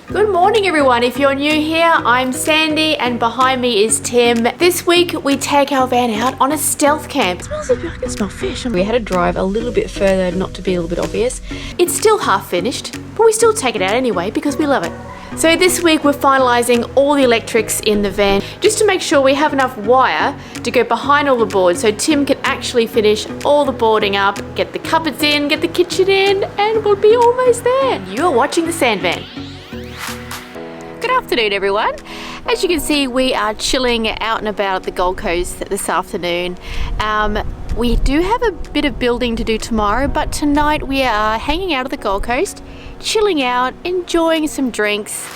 Good morning everyone, if you're new here, I'm Sandy and behind me is Tim. This week we take our van out on a stealth camp. It smells like I can smell fish. We had to drive a little bit further, not to be a little bit obvious. It's still half finished, but we still take it out anyway because we love it. So this week we're finalising all the electrics in the van just to make sure we have enough wire to go behind all the boards so Tim can actually finish all the boarding up, get the cupboards in, get the kitchen in, and we'll be almost there. You are watching the Sand Van. Good afternoon everyone. As you can see, we are chilling out and about at the Gold Coast this afternoon. We do have a bit of building to do tomorrow, but tonight we are hanging out at the Gold Coast, chilling out, enjoying some drinks,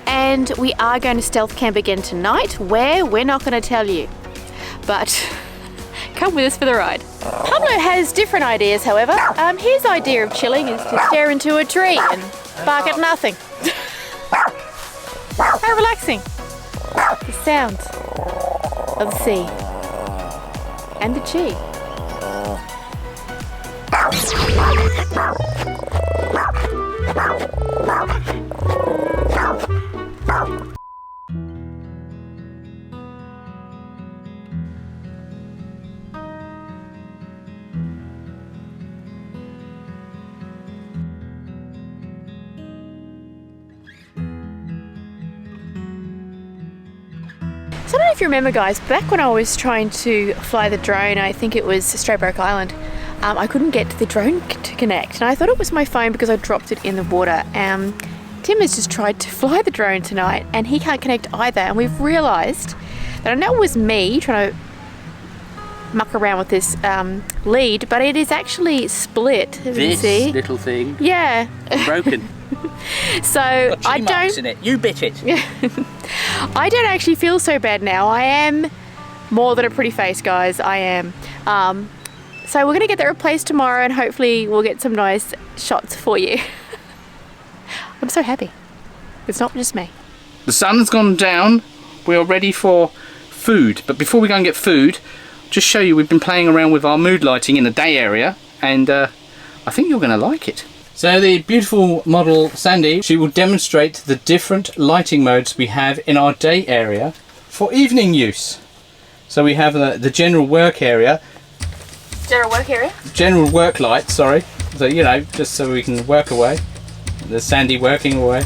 and we are going to stealth camp again tonight. Where? We're not going to tell you, but come with us for the ride. Pablo has different ideas, however. His idea of chilling is to stare into a tree and bark at nothing. How relaxing. The sound of the sea and the chi. So I don't know if you remember guys, back when I was trying to fly the drone, I think it was Stradbroke Island, I couldn't get the drone to connect, and I thought it was my phone because I dropped it in the water. Tim has just tried to fly the drone tonight and he can't connect either, and we've realised that I know it was me trying to muck around with this lead, but it is actually split, as you see. This little thing? Yeah. Broken. So I don't. In it. You bit it. I don't actually feel so bad now. I am more than a pretty face, guys. I am. So we're gonna get that replaced tomorrow, and hopefully we'll get some nice shots for you. I'm so happy. It's not just me. The sun's gone down. We are ready for food. But before we go and get food, just show you we've been playing around with our mood lighting in the day area, and I think you're gonna like it. So the beautiful model Sandy, she will demonstrate the different lighting modes we have in our day area for evening use. So we have the general work area. General work area? General work light, sorry. So, you know, just so we can work away. There's Sandy working away.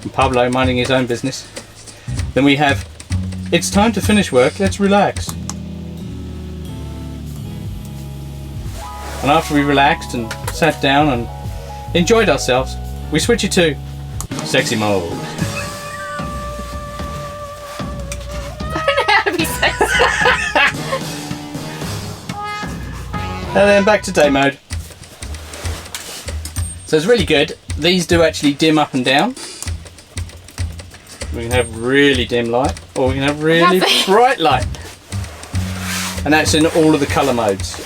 And Pablo minding his own business. Then we have, it's time to finish work, let's relax. And after we relaxed and sat down and enjoyed ourselves, we switch it to sexy mode. I don't know how to be sexy. And then back to day mode. So it's really good. These do actually dim up and down. We can have really dim light, or we can have really bright light. And that's in all of the colour modes.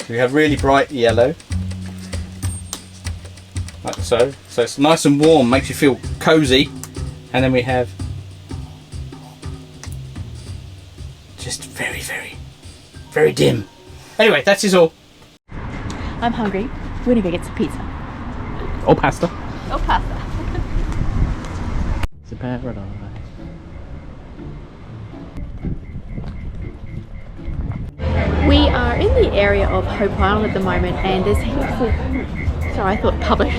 We have really bright yellow. Like so. So it's nice and warm, makes you feel cosy. And then we have just very, very, very dim. Anyway, that's is all. I'm hungry. We're gonna go get some pizza. Or pasta. Or pasta. It's a paradise. We are in the area of Hope Island at the moment, and there's heaps of... Sorry, I thought Pablo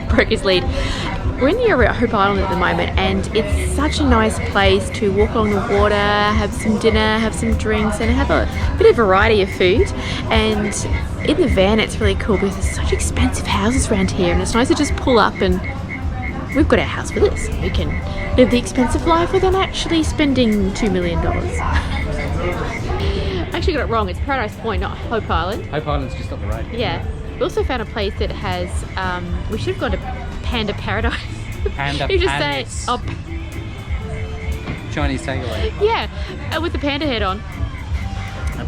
broke his lead. We're in the area of Hope Island at the moment, and it's such a nice place to walk along the water, have some dinner, have some drinks, and have a bit of variety of food. And in the van it's really cool because there's such expensive houses around here, and it's nice to just pull up and we've got our house for this. We can live the expensive life without actually spending $2 million. I actually got it wrong, it's Paradise Point, not Hope Island. Hope Island's just up the road. Yeah. We also found a place that has, we should have gone to Panda Paradise. Panda You just say, oh, Chinese takeaway. yeah, with the panda head on.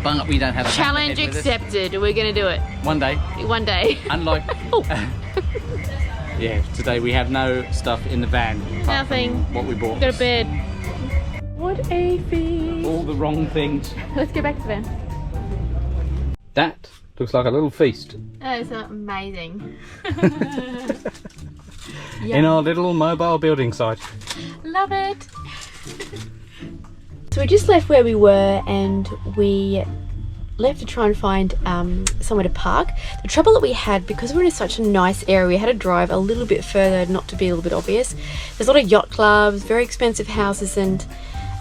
But we don't have a Challenge accepted. We're gonna do it. One day. One day. Unlike yeah, today we have no stuff in the van. Nothing. What we bought. Go to bed. What a feast. All the wrong things. Let's go back to the van. That looks like a little feast. That is amazing. in our little mobile building site. Love it. So we just left where we were and we left to try and find somewhere to park. The trouble that we had, because we're in such a nice area, we had to drive a little bit further, not to be a little bit obvious. There's a lot of yacht clubs, very expensive houses, and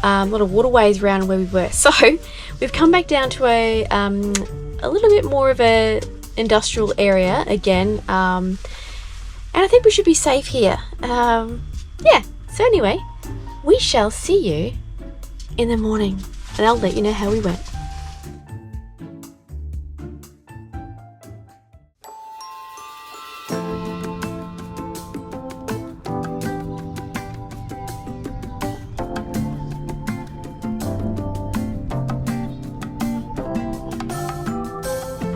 a lot of waterways around where we were. So we've come back down to a little bit more of a industrial area again, and I think we should be safe here. Yeah, so anyway, we shall see you in the morning and I'll let you know how we went.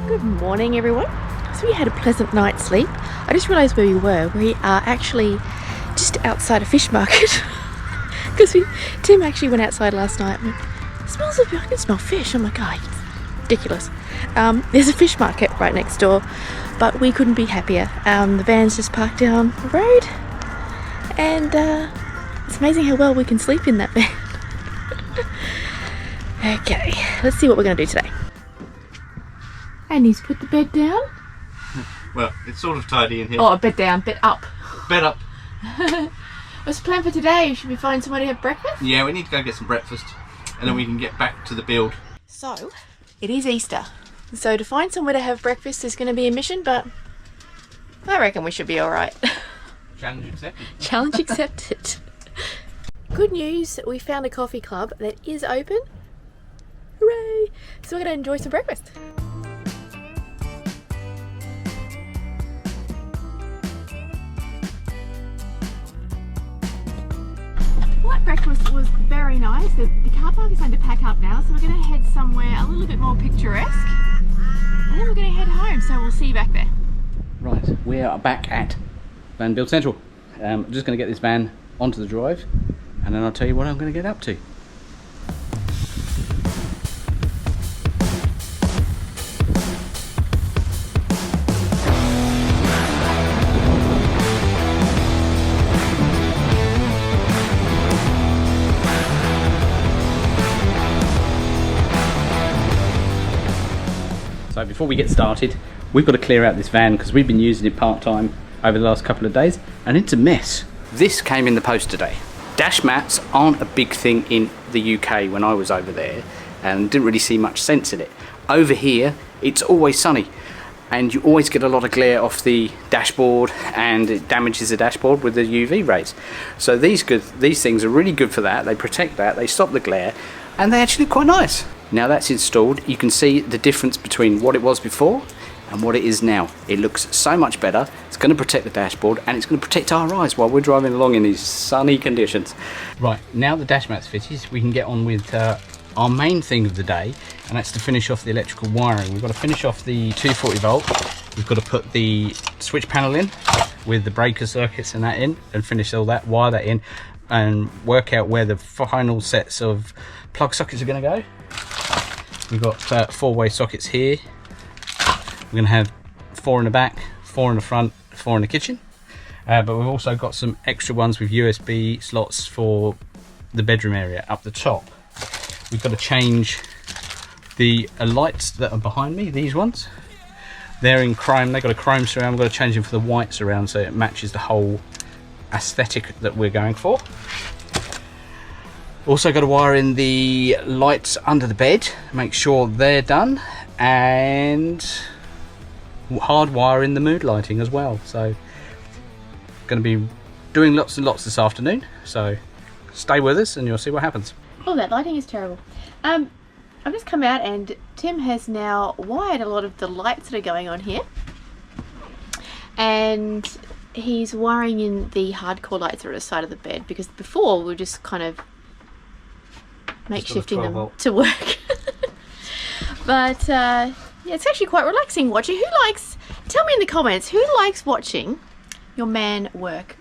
Good morning everyone. So we had a pleasant night's sleep. I just realised where we were. We are actually just outside a fish market because Tim actually went outside last night and smells like I can smell fish. I'm like, oh, it's ridiculous. There's a fish market right next door, but we couldn't be happier. The van's just parked down the road, and it's amazing how well we can sleep in that van. Okay, let's see what we're going to do today. And he's put the bed down. Well, it's sort of tidy in here. Oh, bed down, bed up. Bed up. What's the plan for today? Should we find somewhere to have breakfast? Yeah, we need to go get some breakfast and then we can get back to the build. So, it is Easter. So to find somewhere to have breakfast is going to be a mission, but I reckon we should be alright. Challenge accepted. Challenge accepted. Good news, we found a coffee club that is open. Hooray! So we're going to enjoy some breakfast. Breakfast was very nice. The car park is starting to pack up now, so we're going to head somewhere a little bit more picturesque, and then we're going to head home, so we'll see you back there. Right, we are back at Van Build Central. I'm just going to get this van onto the drive and then I'll tell you what I'm going to get up to. So before we get started, we've got to clear out this van because we've been using it part-time over the last couple of days and it's a mess. This came in the post today. Dash mats aren't a big thing in the UK when I was over there and didn't really see much sense in it. Over here, it's always sunny and you always get a lot of glare off the dashboard and it damages the dashboard with the UV rays. So these things are really good for that. They protect that, they stop the glare, and they actually look quite nice. Now that's installed, you can see the difference between what it was before and what it is now. It looks so much better. It's going to protect the dashboard and it's going to protect our eyes while we're driving along in these sunny conditions. Right, now the dash mat's fitted, we can get on with our main thing of the day, and that's to finish off the electrical wiring. We've got to finish off the 240 volt. We've got to put the switch panel in with the breaker circuits and that in, and finish all that, wire that in, and work out where the final sets of plug sockets are going to go. We've got 4-way sockets here. We're going to have 4 in the back, 4 in the front, 4 in the kitchen. But we've also got some extra ones with USB slots for the bedroom area up the top. We've got to change the lights that are behind me, these ones. They're in chrome, they've got a chrome surround. We've got to change them for the white surround so it matches the whole aesthetic that we're going for. Also got to wire in the lights under the bed, make sure they're done, and hardwire in the mood lighting as well. So going to be doing lots and lots this afternoon, so stay with us and you'll see what happens. Oh, that lighting is terrible. I've just come out and Tim has now wired a lot of the lights that are going on here, and he's wiring in the hardcore lights that are at the side of the bed, because before we were just kind of makeshifting them to work. But yeah, it's actually quite relaxing watching. Tell me in the comments, who likes watching your man work?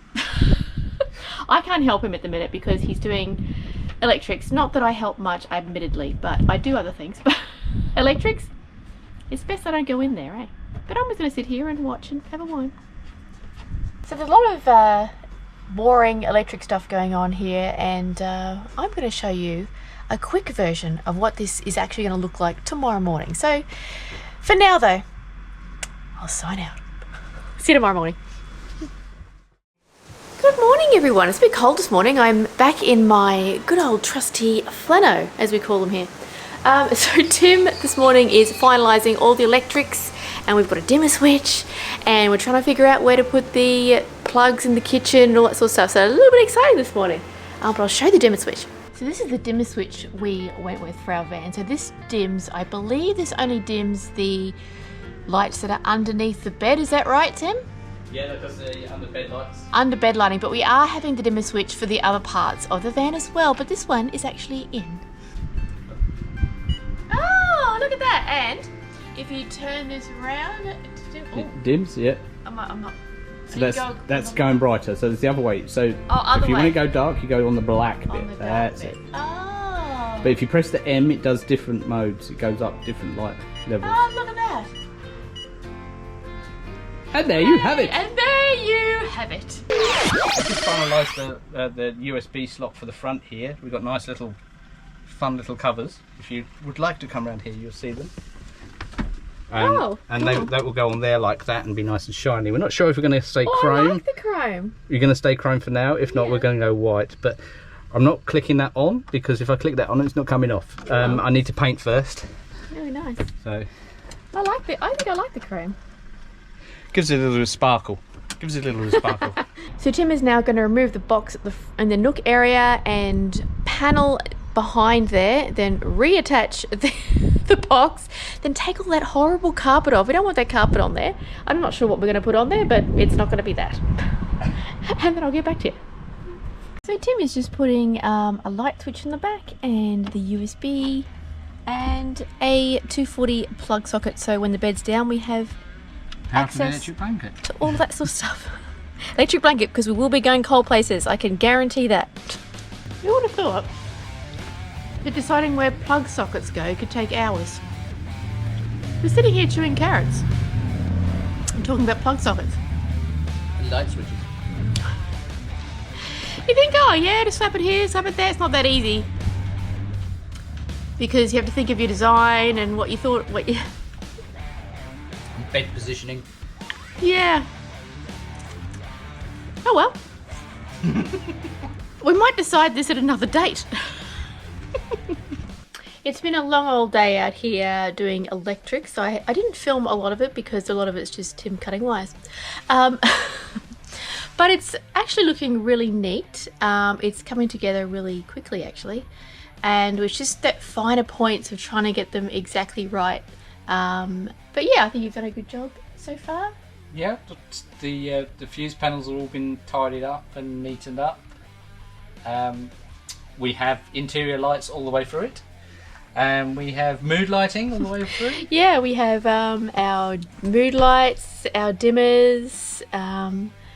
I can't help him at the minute because he's doing electrics. Not that I help much, admittedly, but I do other things. But electrics, it's best I don't go in there, eh? But I'm just going to sit here and watch and have a wine. So there's a lot of boring electric stuff going on here, and I'm going to show you a quick version of what this is actually going to look like tomorrow morning. So for now though, I'll sign out. See you tomorrow morning. Good morning everyone. It's a bit cold this morning. I'm back in my good old trusty flannel, as we call them here. So Tim this morning is finalising all the electrics, and we've got a dimmer switch, and we're trying to figure out where to put the plugs in the kitchen and all that sort of stuff. So a little bit exciting this morning, but I'll show you the dimmer switch. So this is the dimmer switch we went with for our van. So this dims, I believe this only dims the lights that are underneath the bed. Is that right, Tim? Yeah, that does the under bed lights. Under bed lighting, but we are having the dimmer switch for the other parts of the van as well, but this one is actually in. Oh, look at that. And if you turn this around, it dims, yeah. I'm not. So that's going brighter. So it's the other way. So if you want to go dark, you go on the black bit. That's it. Oh. But if you press the M, it does different modes. It goes up different light levels. Oh, look at that. And there you have it. And there you have it. I just finalised the USB slot for the front here. We've got nice little, fun little covers. If you would like to come around here, you'll see them. And that will go on there like that and be nice and shiny. We're not sure if we're going to stay chrome. I like the chrome. You're going to stay chrome for now. If not, we're going to go white. But I'm not clicking that on, because if I click that on, it's not coming off. I need to paint first. Really nice. So I think I like the chrome. Gives it a little sparkle. Gives it a little sparkle. So Tim is now going to remove the box in the nook area and panel behind there, then reattach the box, then take all that horrible carpet off. We don't want that carpet on there. I'm not sure what we're going to put on there, but it's not going to be that. And then I'll get back to you. So Tim is just putting a light switch in the back and the USB and a 240 plug socket, so when the bed's down we have access electric blanket to all that sort of stuff. Electric blanket, because we will be going cold places, I can guarantee that. Who would have thought that deciding where plug sockets go could take hours? We're sitting here chewing carrots and talking about plug sockets. Light switches. You think, oh yeah, just slap it here, slap it there. It's not that easy, because you have to think of your design and what you thought, Bed positioning. Yeah. Oh well. We might decide this at another date. It's been a long old day out here doing electrics. I didn't film a lot of it because a lot of it's just Tim cutting wires. But it's actually looking really neat. It's coming together really quickly actually. And it's just that finer points of trying to get them exactly right. But yeah, I think you've done a good job so far. Yeah, the fuse panels have all been tidied up and neatened up. We have interior lights all the way through it. We have mood lighting all the way through. Yeah, we have our mood lights, our dimmers.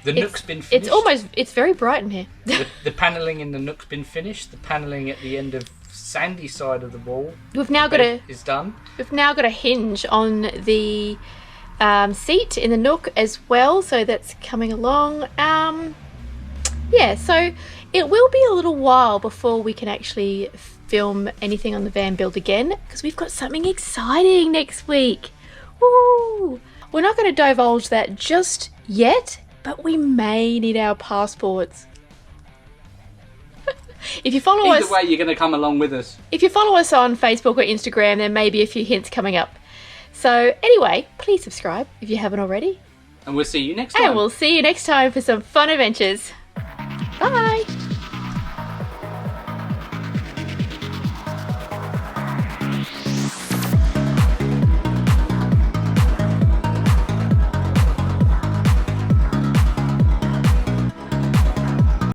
The nook's been finished. It's very bright in here. the panelling in the nook's been finished. The panelling at the end of Sandy's side of the wall is done. We've now got a hinge on the seat in the nook as well, so that's coming along. Yeah, so it will be a little while before we can actually film anything on the van build again, because we've got something exciting next week. Woo! We're not going to divulge that just yet, but we may need our passports. If you follow us, either way, you're going to come along with us. If you follow us on Facebook or Instagram, there may be a few hints coming up. So anyway, please subscribe if you haven't already. And we'll see you next time. And we'll see you next time for some fun adventures. Bye.